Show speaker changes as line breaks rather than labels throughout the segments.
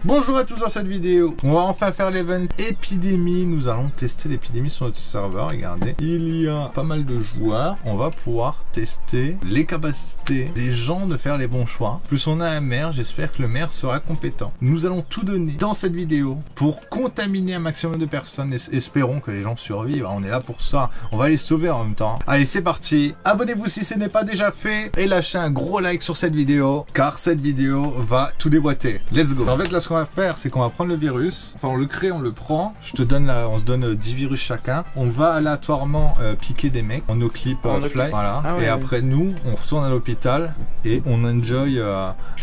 Bonjour à tous dans cette vidéo. On va enfin faire l'event épidémie. Nous allons tester l'épidémie sur notre serveur. Regardez, il y a pas mal de joueurs. On va pouvoir tester les capacités des gens de faire les bons choix. Plus on a un maire, j'espère que le maire sera compétent. Nous allons tout donner dans cette vidéo pour contaminer un maximum de personnes. Espérons que les gens survivent. On est là pour ça. On va les sauver en même temps. Allez, c'est parti. Abonnez-vous si ce n'est pas déjà fait et lâchez un gros like sur cette vidéo car cette vidéo va tout déboîter. Let's go. En fait, là, ce qu'on va faire, c'est qu'on va prendre le virus. Enfin, on le crée, on le prend. Je te donne là, on se donne 10 virus chacun. On va aléatoirement piquer des mecs en no clip fly. Voilà. Ah ouais, et après, nous, on retourne à l'hôpital et on enjoy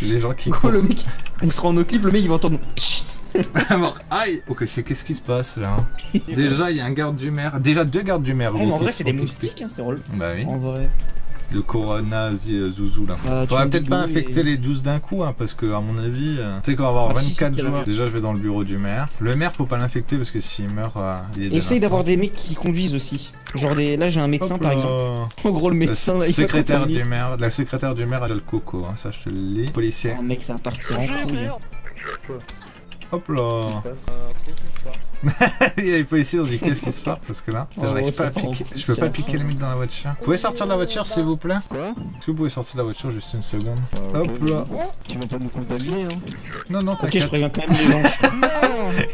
les gens qui courent.
Le mec, on sera en no clip, le mec il va entendre.
Aïe. Ok, qu'est-ce qui se passe là? Déjà, il y a un garde du maire. Déjà, deux gardes du maire.
En vrai, c'est des moustiques, hein, c'est relou.
Bah oui.
En vrai.
Le Corona Zouzou là. Faudrait peut-être pas infecter les 12 d'un coup, hein, parce que à mon avis, tu sais qu'on va avoir 24 joueurs. Déjà, je vais dans le bureau du maire. Le maire, faut pas l'infecter parce que s'il meurt, il est
essaye d'avoir des mecs qui conduisent aussi. Genre là, j'ai un médecin par exemple. En gros, le médecin là, il
secrétaire du maire. La secrétaire du maire a le coco, hein, ça je te le lis. Policier.
Oh, mec, ça va partir en couille.
Hop là. Il y a les policiers dans des qu'est-ce qui se passe parce que là, j'arrive pas à piquer. Je peux pas piquer les mecs dans la voiture. Vous pouvez sortir de la voiture s'il vous plaît? Quoi? Est-ce que vous pouvez sortir de la voiture juste une seconde? Hop là.
Tu vas pas nous contaminer, hein?
Non, non, t'inquiète.
Ok, je préviens quand même les gens.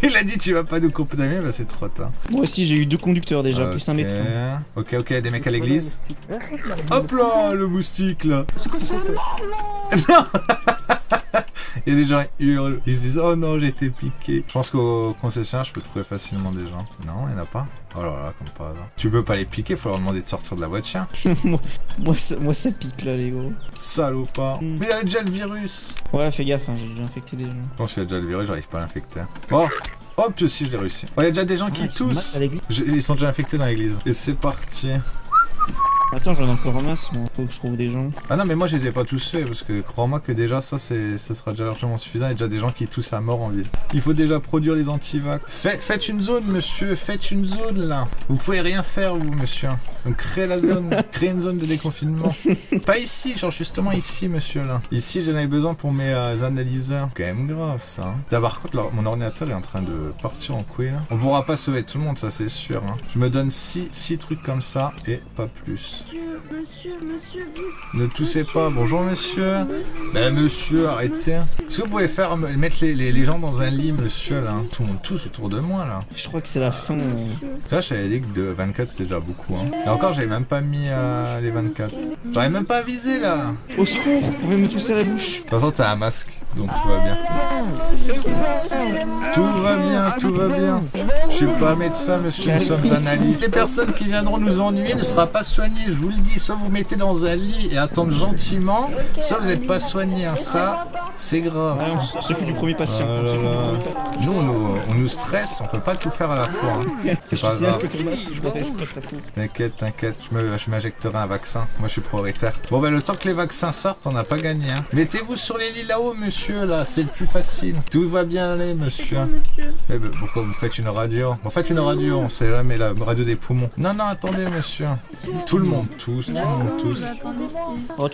Il a dit tu vas pas nous contaminer, bah c'est trop tard.
Moi aussi j'ai eu 2 conducteurs déjà, plus un médecin.
Ok, des mecs à l'église. Hop là, le moustique là. Non. Il y a des gens qui hurlent, ils se disent oh non j'ai été piqué. Je pense qu'au concessionnaire je peux trouver facilement des gens. Non, il n'y en a pas. Oh là là, comme par hasard. Tu peux pas les piquer, faut leur demander de sortir de la voiture.
moi ça pique là les gros.
Salopard. Mais il avait déjà le virus.
Ouais, fais gaffe, hein, j'ai déjà infecté des gens.
Je pense qu'il y a déjà le virus, j'arrive pas à l'infecter. Oh. Oh, puis aussi je l'ai réussi. Oh, il y a déjà des gens qui toussent. Ils sont déjà infectés dans l'église. Et c'est parti.
Attends, j'en ai encore un masse, moi. Faut que je trouve des gens.
Ah non, mais moi je les ai pas tous faits parce que crois-moi que déjà ça sera déjà largement suffisant. Il y a déjà des gens qui toussent à mort en ville. Il faut déjà produire les antivax. Faites une zone, monsieur. Faites une zone là. Vous pouvez rien faire, vous, monsieur. Donc créez la zone. Créez une zone de déconfinement. Pas ici, genre justement ici, monsieur là. Ici, j'en avais besoin pour mes analyseurs. Quand même grave ça. Hein. Par contre, mon ordinateur est en train de partir en couille là. On pourra pas sauver tout le monde, ça c'est sûr. Hein. Je me donne 6 trucs comme ça et pas plus.
Monsieur.
Ne toussez pas, bonjour monsieur. Ben monsieur, arrêtez. Est-ce que vous pouvez mettre les gens dans un lit, monsieur là? Tout le monde tousse autour de moi là.
Je crois que c'est la fin.
Ça, je t'avais dit que de 24 c'était déjà beaucoup. Hein. Et encore, j'avais même pas mis les 24. J'arrive même pas à viser là.
Au secours, on va me tousser la bouche.
De toute façon, t'as un masque, donc tout va bien. Tout va bien. Je suis pas médecin, monsieur, nous sommes analystes. Les personnes qui viendront nous ennuyer ne sera pas soignées, je vous le dis. Soit vous mettez dans un lit et attendre gentiment, soit vous n'êtes pas soigné. Hein. Ça, c'est grave.
Ouais, on s'occupe du premier patient.
Oh là là. Nous, on nous stresse, on peut pas tout faire à la fois. Hein. C'est pas grave. T'inquiète, je m'injecterai un vaccin. Moi, je suis prioritaire. Bon, ben, le temps que les vaccins sortent, on n'a pas gagné. Hein. Mettez-vous sur les lits là-haut, monsieur, là. C'est le plus facile. Tout va bien aller, monsieur. Mais ben, pourquoi vous faites une radio? Bon, faites une radio, on sait jamais, la radio des poumons. Non, attendez, monsieur. Tout le monde tousse.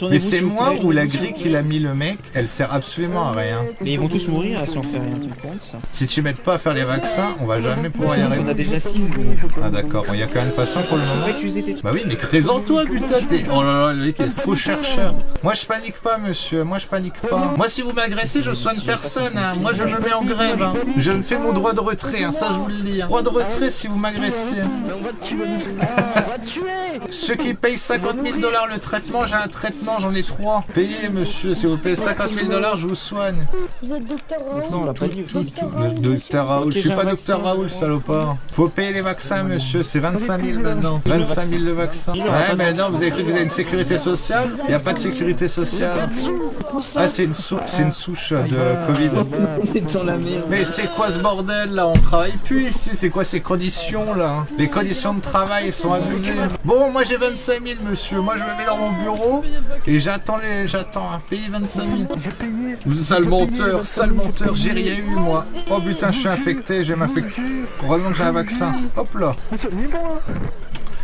Mais c'est moi ou la grille qu'il a mis le mec, elle sert absolument à rien.
Mais ils vont tous mourir si on fait rien, tu me comptes ça.
Si tu m'aides pas à faire les vaccins, on va jamais pouvoir y arriver.
On a déjà 6 secondes.
Ah d'accord, il y a quand même patient pour le moment. Bah oui, mais présente-toi putain, t'es... Oh là là, le mec est faux chercheur. Moi je panique pas monsieur, moi je panique pas. Moi si vous m'agressez, je soigne personne, hein. Moi je me mets en grève, hein. Je me fais mon droit de retrait, hein. Ça je vous le dis. Hein. Droit de retrait si vous m'agressez. Ceux qui payent 50 000 $ le traitement, j'ai un traitement, j'en ai 3. Payez monsieur, si vous payez 50 000 $, je vous soigne.
Vous êtes docteur Raoul?
Non, on l'a pas dit aussi.
Docteur Raoul, je suis pas docteur Raoul, salopard. Faut payer les vaccins monsieur, c'est 25 000 maintenant. 25 000 le vaccin. Ouais mais non, vous avez cru que vous avez une sécurité sociale? Il n'y a pas de sécurité sociale. Ah c'est une souche de Covid. Mais c'est quoi ce bordel là? On travaille plus ici, c'est quoi ces conditions là? Les conditions de travail sont abusées. Bon moi j'ai 25 000 monsieur, moi je me mets dans mon bureau et j'attends à payer 25 000. Sale menteur, j'ai rien eu moi. Oh putain je suis infecté, je vais m'infecter. Heureusement que j'ai un vaccin. Hop là.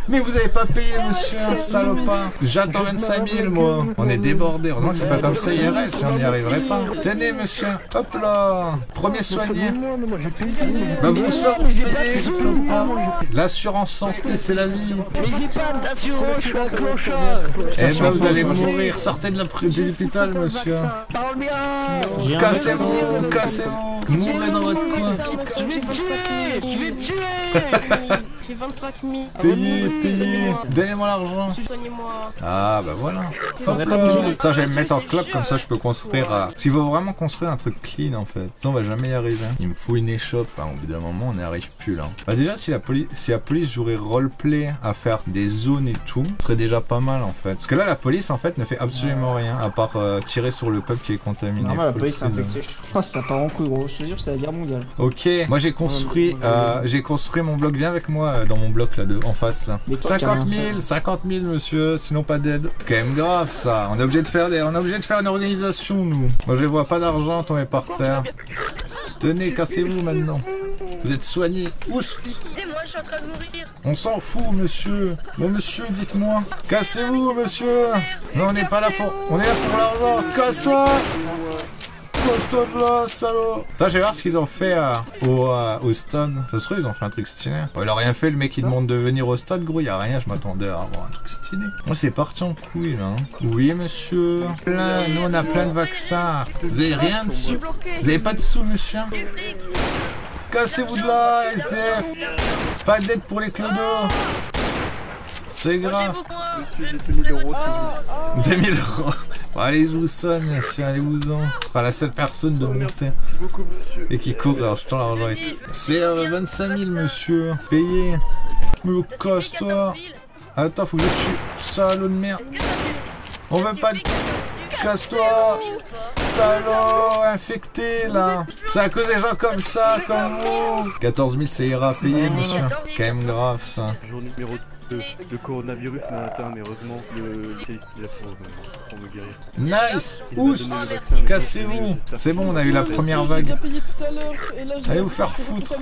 Mais vous avez pas payé, monsieur, salopard. J'attends 25 000, moi. On est débordé. Heureusement que c'est pas comme ça IRL, si on n'y arriverait pas. Tenez, monsieur. Hop là. Premier soigné. Bah vous payez, salopard. L'assurance santé, c'est la vie.
Mais j'ai pas d'assurance, je suis un clochard.
Eh ben vous allez mourir. Sortez de l'hôpital, monsieur.
Parle bien.
Cassez-vous, cassez-vous. Mourrez dans votre coin.
Je vais te tuer. Je vais te tuer.
J'ai 25 000.
Payez, payez. Donnez-moi l'argent.
Soignez-moi.
Ah bah voilà. Hop
Faudrait
là.
pas bouger.
Putain, je vais me mettre en cloque comme ça je peux construire s'il faut vraiment construire un truc clean en fait. Sinon on va jamais y arriver. Il me faut une échoppe, hein. Au bout d'un moment on n'y arrive plus là. Bah déjà si la police jouerait roleplay à faire des zones et tout, ce serait déjà pas mal en fait. Parce que là la police en fait ne fait absolument rien à part tirer sur le peuple qui est contaminé.
Normal, la
Faut
police est
le faire.
infectée. Je crois que ça part en couille, gros. Je te jure, c'est la guerre mondiale.
Ok, moi j'ai construit mon bloc. Viens avec moi dans mon bloc là en face là.
Mais toi,
50
t'as rien
000, 50 000 monsieur, sinon pas d'aide. C'est quand même grave ça. On est obligé de faire une organisation nous. Moi je vois pas d'argent tomber par terre. Tenez, cassez-vous maintenant. Vous êtes soigné. Oust.
Aidez-moi, je suis en train de mourir.
On s'en fout monsieur. Bon monsieur, dites-moi. Cassez-vous monsieur. Mais on n'est pas là pour. On est là pour l'argent. Casse-toi. Casse-toi de là, salaud. Putain, je vais voir ce qu'ils ont fait au stade. Ça se trouve, ils ont fait un truc stylé. Bon, il a rien fait, le mec, il demande de venir au stade, gros. Il y a rien, je m'attendais à avoir un truc stylé. Moi, c'est parti en couille, là. Oui, monsieur. Nous, on a plein de vaccins. Vous avez rien dessus? Vous avez pas de sous, monsieur? Cassez-vous de là, SDF. Pas d'aide pour les clodos. C'est grave.
2000 euros.
2000 euros. Bon, allez, je vous soigne, monsieur, allez-vous-en. Enfin, la seule personne de monter
Beaucoup, monsieur.
et qui court, alors je tends l'argent et tout. C'est 25 000, monsieur. Payé. Mais casse-toi. Attends, faut que je tue. Salaud de merde. On veut pas de... Casse-toi. Salaud, infecté, là. C'est à cause des gens comme ça, comme vous. 14 000, ça ira payer, monsieur. Quand même grave, ça.
Jour numéro 2. Le coronavirus m'a atteint, mais heureusement, le il a pour me guérir.
Nice. Oust. Cassez-vous. C'est bon, on a eu la première vague. Allez vous faire foutre.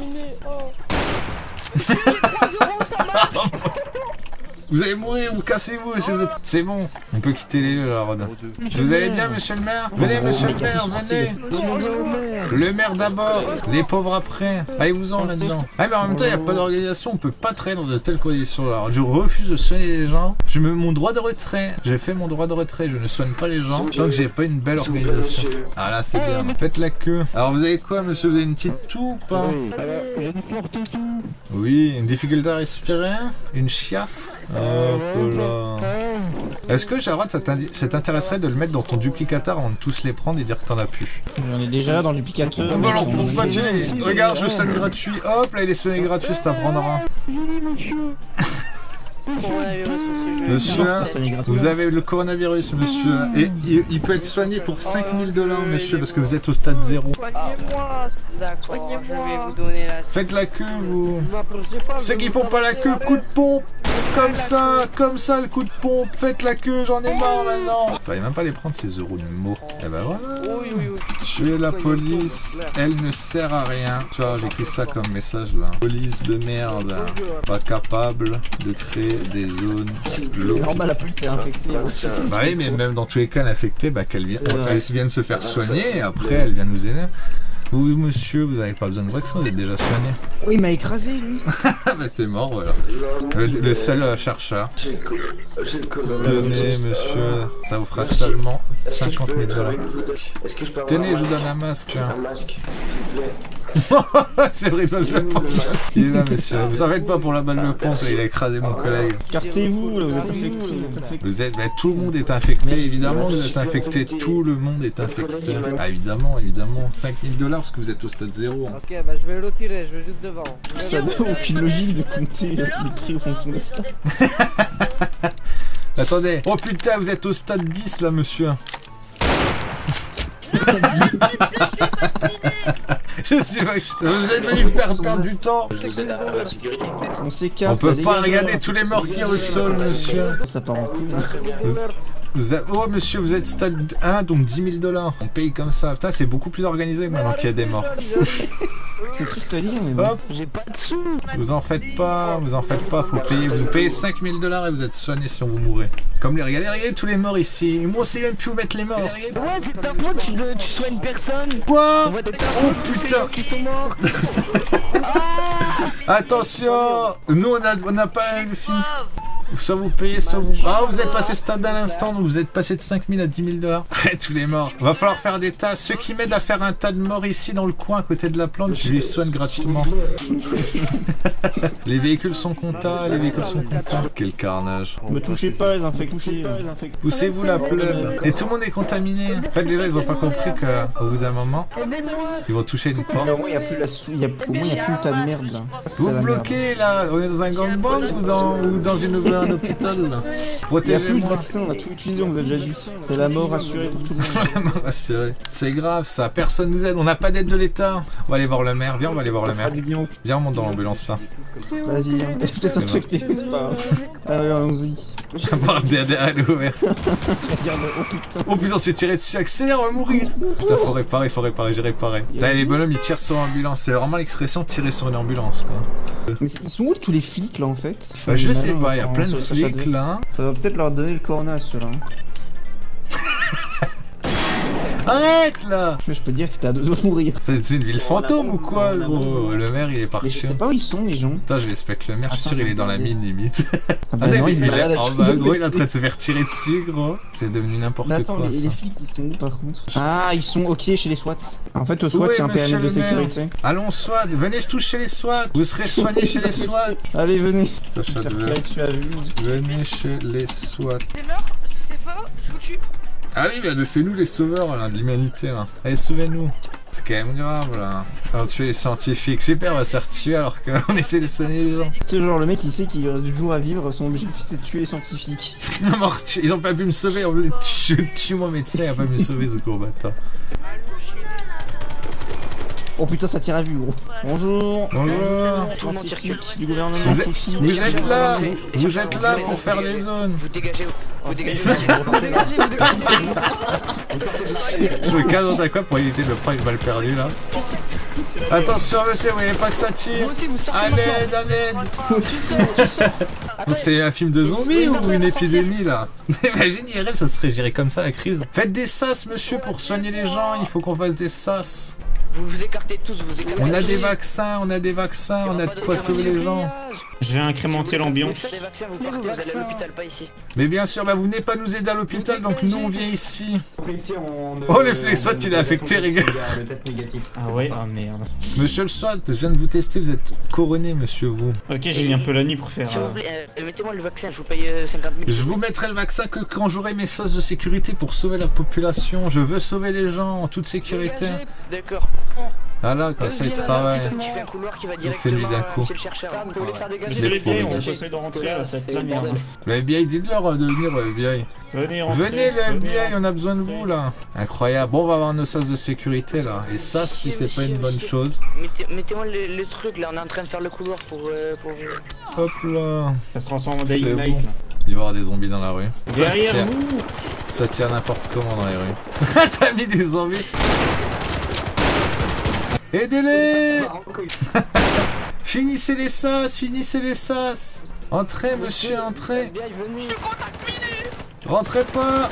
Vous allez mourir, vous cassez-vous si vous êtes... C'est bon, on peut quitter les lieux, la Rod. Si vous allez bien, monsieur le maire? Venez, monsieur le maire, venez. Le maire d'abord, les pauvres après. Allez-vous-en maintenant. Ah mais en même temps, il n'y a pas d'organisation, on peut pas traîner dans de telles conditions. Alors, je refuse de soigner les gens. Je me mets mon droit de retrait. J'ai fait mon droit de retrait, je ne soigne pas les gens tant que j'ai pas une belle organisation. Ah là, c'est bien. Faites la queue. Alors, vous avez quoi, monsieur? Vous avez une petite toux ou pas? Oui, une difficulté à respirer? Une chiasse? Hop là. Est-ce que, Jarod, ça t'intéresserait de le mettre dans ton duplicateur avant de tous les prendre et dire que t'en as plus?
J'en ai déjà dans le duplicateur.
Bon, alors, pourquoi tu es? Regarde, je soigne gratuit. Hop, là, il est soigné gratuit, ça prendra. Monsieur, vous avez le coronavirus, monsieur. Et il peut être soigné pour 5 000 $, monsieur, parce que vous êtes au stade 0.
Soignez-moi. D'accord, je vais vous donner la...
Faites la queue, vous. Ceux qui font pas la queue, coup de pompe. Comme ça, le coup de pompe. Faites la queue, j'en ai marre maintenant. J'arrive même pas à les prendre, ces euros de mots. Et ben voilà.
Oui, oui, oui.
Tuer la police, elle ne sert à rien. Tu vois, j'écris ça comme message là. Police de merde, pas capable de créer des zones glauques.
Normal, la police est infectée.
Bah oui, mais même dans tous les cas, l'infectée, bah qu'elle vienne se faire soigner et après elle vient nous aider. Oui, monsieur, vous n'avez pas besoin de vaccin, vous êtes déjà soigné.
Oui, il m'a écrasé, lui.
Bah t'es mort, voilà. Le seul chercheur. Tenez, monsieur, ça vous fera seulement 50 000 $. Tenez, je vous donne un masque. C'est vrai, je le pense. Il est là, monsieur. Vous en faites pas pour la balle de pompe, là, il a écrasé mon collègue.
Écartez-vous, là, vous êtes infecté.
Vous êtes, bah, tout le monde est infecté, évidemment, vous êtes infecté, tout le monde est infecté. Ah, évidemment, évidemment. 5 000 $ parce que vous êtes au stade 0.
Ok, bah je vais le retirer, je vais juste devant.
Ça n'a aucune logique de compter les prix au fonction des stades.
Attendez. Oh putain, vous êtes au stade 10 là, monsieur. Je suis vacciné. Vous êtes venu me faire perdre du temps.
On s'écarte.
On peut pas regarder tous les morts qui au sol, monsieur.
Ça part en couille.
Oh monsieur, vous êtes stade 1, donc 10 000 $. On paye comme ça. Putain, c'est beaucoup plus organisé que maintenant qu'il y a des morts.
C'est triste à dire, mais bon.
Hop,
J'ai pas de sous.
vous en faites pas, faut payer. Vous payez 5 000 $ et vous êtes soigné si on vous mourrez. Comme les, regardez tous les morts ici. Moi, on sait même plus où mettre les morts.
Ouais, c'est ta faute, tu soignes personne.
Quoi?
Ouais, c'est ta
Oh
faute,
putain.
qui sont morts.
Attention, nous on n'a pas fini. Soit vous payez, soit vous... Ah, vous êtes passé stade à l'instant, donc vous êtes passé de 5 000 à 10 000 $. Tous les morts. Va falloir faire des tas. Ceux qui m'aident à faire un tas de morts ici dans le coin à côté de la plante, je les soigne gratuitement. Les véhicules sont comptables, les véhicules sont comptables. Quel carnage.
Me touchez pas les infectés.
Poussez-vous la pleuve. Et tout le monde est contaminé. En fait, les gens, ils ont pas compris qu'au bout d'un moment, ils vont toucher une porte.
Au moins, il n'y a plus au moins, il y a plus le tas de merde là.
Vous bloquez là. On est dans un gangbang ou dans un hôpital là.
Il n'y a plus de
Protégez-moi.
vaccin, on a tout utilisé, on vous a déjà dit. C'est la mort assurée pour tout le monde.
Rassuré. C'est grave ça, personne nous aide, on n'a pas d'aide de l'État. On va aller voir le maire, viens on va aller voir le
Ça fera
maire.
du bien.
Viens on monte dans l'ambulance là.
Vas-y, hein. Elle est peut-être infectée, c'est pas grave. Allez, allons-y.
Derrière elle est ouverte.
Regarde, oh putain.
Oh putain on se fait tirer dessus, accélère, on va mourir. Putain faut réparer, j'ai réparé. Putain les bonhommes ils tirent sur l'ambulance, c'est vraiment l'expression tirer sur une ambulance quoi.
Mais ils sont où tous les flics là en fait?
Bah, je sais pas, il y a plein de flics là.
Ça va peut-être leur donner le corona ceux-là.
Arrête là.
Mais je peux te dire que t'es à deux doigts de mourir.
C'est une ville fantôme ou quoi gros? Le maire il est
Mais je
parti.
sais pas où ils sont les gens.
Putain je vais spec le maire, je suis
Attends,
sûr il est dans la mine limite.
Ah bah non, ils se baladent à
Oh
tous
bah
les
gros il est en
côtés.
train de se faire tirer dessus gros. C'est devenu n'importe
Mais
quoi
attends, les
ça.
flics ils sont où par contre? Ah, ils sont ok chez les SWAT. En fait, au SWAT,
Oui,
il y a un
monsieur
périmètre de
le maire.
sécurité.
Allons SWAT, venez tous chez les SWAT. Vous serez soignés chez les SWAT.
Allez, venez.
Sacha
Se faire
de
tirer dessus à vue.
venez chez les SWAT.
T'es mort? Je sais pas, je vous tue.
Ah oui, mais c'est nous les sauveurs là, de l'humanité là. Allez, sauvez-nous. C'est quand même grave là. On tue les scientifiques. Super, on va se faire tuer alors qu'on essaie de soigner les gens.
Tu sais, genre, le mec il sait qu'il reste du jour à vivre, son objectif c'est de tuer les scientifiques.
Ils ont pas pu me sauver, on voulait tuer mon médecin, il a pas pu me sauver ce gros bâtard.
Oh putain, ça tire à vue, gros. Bonjour.
Bonjour.
Scientifique du gouvernement.
Vous êtes là pour faire des zones.
Vous dégagez, vous dégagez.
Je me cache dans un coin pour éviter de me prendre une balle perdue là. Attention monsieur, vous voyez pas que ça tire. À l'aide, à l'aide. C'est un film de zombies ou une épidémie là? Imagine IRL, ça serait géré comme ça la crise. Faites des sas monsieur pour soigner les gens, il faut qu'on fasse des sas.
Vous vous écartez tous, vous écartez.
On a des vaccins, on a de quoi sauver les gens.
Je vais incrémenter l'ambiance.
Des vaccins, vous partez, vous allez à l'hôpital, pas ici.
Mais bien sûr, bah vous venez pas nous aider à l'hôpital, donc nous on vient ici. Oh le SWAT il est affecté, regarde.
Ah ouais, ah merde.
Monsieur le SWAT, je viens de vous tester, vous êtes couronné monsieur vous.
Ok, j'ai mis un peu la nuit pour faire.
S'il vous plaît, mettez-moi le vaccin, je vous paye 50 000.
Je vous mettrai le vaccin que quand j'aurai mes sas de sécurité pour sauver la population. Je veux sauver les gens en toute sécurité.
D'accord.
Voilà, comme ça il travaille.
Tu fais un couloir qui va
Il fait nuit d'un coup.
chez le chercheur. Vous voulez faire dégager
Monsieur
Les
les vieilles,
pauvres.
on peut essayer de rentrer là, ça va être la merde.
Le FBI, dites-leur de venir le FBI.
Venez, rentrez.
Venez le FBI, on a besoin de vous là. Incroyable. Bon, on va avoir nos sas de sécurité là. Et ça, si c'est pas une bonne chose.
Mettez-moi le truc là, on est en train de faire le couloir pour
Hop là.
Ça se transforme en
C'est
Dying Light.
bon. Il va y avoir des zombies dans la rue.
Derrière vous.
Ça tire n'importe comment dans les rues. T'as mis des zombies. Aidez-les. Finissez les sas, finissez les sas. Entrez monsieur, entrez. Rentrez pas.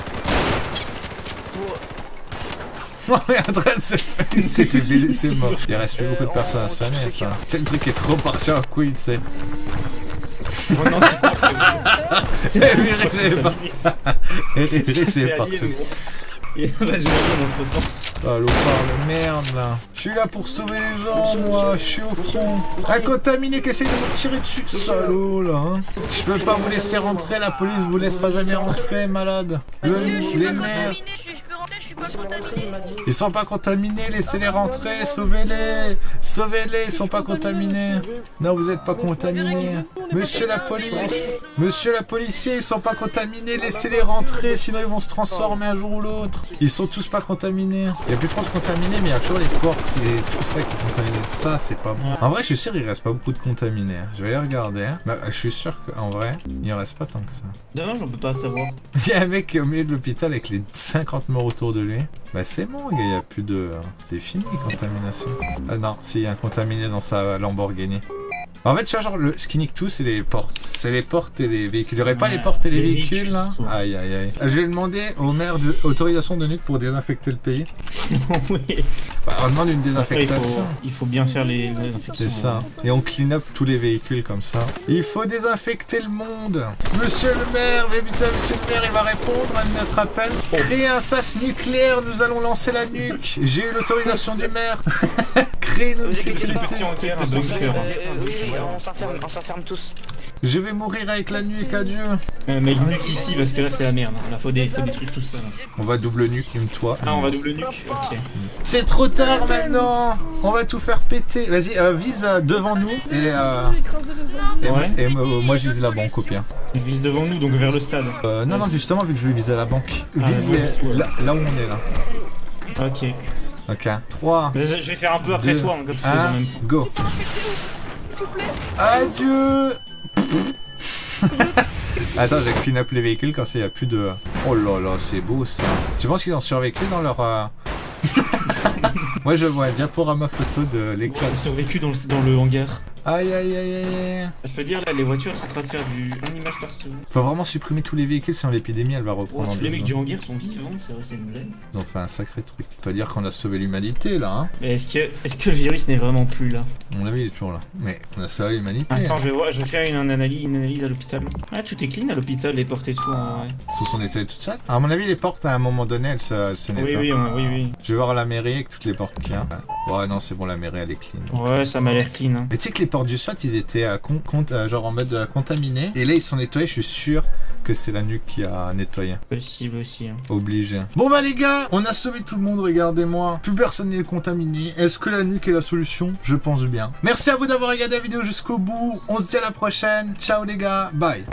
Oh mais en train de se il s'est fait baiser, c'est mort. Il reste plus beaucoup de personnes à soigner ça. C'est le truc qui est trop parti en couille, tu sais.
Oh non, c'est pas, c'est
C'est parti.
Et vas-y, on entre temps.
Oh le merde là. Je suis là pour sauver les gens moi, je suis au front. Un contaminé qui essaie de me tirer dessus. Salaud là hein. Je peux pas vous laisser rentrer, la police vous laissera jamais rentrer malade. Les maires.
laissez-moi rentrer, il m'a dit.
Ils sont pas contaminés, laissez-les rentrer, sauvez-les. Sauvez-les, ils sont pas contaminés. Non, vous êtes pas contaminés. Monsieur la police, monsieur la policier, ils sont pas contaminés, laissez-les rentrer, sinon ils vont se transformer un jour ou l'autre. Ils sont tous pas contaminés. Il y a plus trop de contaminés, mais il y a toujours les portes et tout ça qui est contaminé. Ça, c'est pas bon. En vrai, je suis sûr, il reste pas beaucoup de contaminés. Je vais aller regarder. Bah, je suis sûr qu'en vrai, il en reste pas tant que ça.
Dommage, on peut pas savoir.
Il y a un mec au milieu de l'hôpital avec les 50 morts autour de lui. Bah c'est bon, gars, il y a plus de... C'est fini, contamination. Ah non, s'il y a un contaminé dans sa Lamborghini. En fait, tu vois, genre, ce qui nique tout, c'est les portes. C'est les portes et les véhicules. Il n'y aurait pas les portes et les véhicules, là? Aïe, aïe, aïe. Je vais demander au maire autorisation de nuque pour désinfecter le pays.
Oui.
Bah, on demande une
Après,
désinfectation.
il faut bien faire les infections.
C'est ça. Et on clean up tous les véhicules comme ça. Il faut désinfecter le monde. Monsieur le maire, mais putain, monsieur le maire, il va répondre à notre appel. Créer un sas nucléaire, nous allons lancer la nuque. J'ai eu l'autorisation du maire. Créer une sécurité.
Un bunker.
Oui, on s'enferme tous.
Je vais mourir avec la nuque, adieu.
Mais une nuque ici, parce que là, c'est la merde. Là, faut des trucs tout ça. Là.
On va double nuque, toi.
Ah, on va double nuque. Ok.
C'est trop tard maintenant. On va tout faire péter. Vas-y, vise devant nous et
Ouais.
moi je vise la banque au pire.
Je vise devant nous, donc vers le stade.
Non, non, justement, vu que je vais viser la banque.
Ah,
Vise
ouais.
là où on est là.
Ok.
Ok, 3.
Je vais faire un peu après
2,
toi, hein, comme ça, en
1,
même temps.
go. Adieu. Attends, je vais clean up les véhicules quand il n'y a plus de... Oh là là, c'est beau ça. Tu penses qu'ils ont survécu dans leur... Moi je vois un diaporama photo de l'éclat.
J'ai survécu dans le hangar.
Aïe aïe aïe aïe.
Je peux dire là, les voitures sont en train de faire une image par seconde.
Faut vraiment supprimer tous les véhicules sinon l'épidémie elle va reprendre.
Oh,
en
tous les mecs du
ans.
hangar sont vivants, c'est vrai, c'est une blague.
Ils ont fait un sacré truc. On peut dire qu'on a sauvé l'humanité là, hein.
Mais est-ce que le virus n'est vraiment plus là?
À mon avis il est toujours là. Mais on a sauvé l'humanité.
Attends, je vais faire une analyse à l'hôpital. Ah, tout est clean à l'hôpital, les portes et tout. Ouais.
Ils se sont nettoyés toutes seules. À mon avis les portes à un moment donné elles se nettoient.
Oui.
Je vais voir la mairie avec toutes les portes qu'il y a. Ouais non c'est bon la mairie elle est clean.
Ouais, ça m'a l'air clean. Hein.
Mais tu sais que les portes du SWAT ils étaient genre en mode contaminé. Et là ils sont nettoyés, je suis sûr que c'est la nuque qui a nettoyé.
Possible aussi. Hein.
Obligé. Bon bah les gars, on a sauvé tout le monde, regardez-moi. Plus personne n'est contaminé. Est-ce que la nuque est la solution? Je pense bien. Merci à vous d'avoir regardé la vidéo jusqu'au bout. On se dit à la prochaine. Ciao les gars, bye.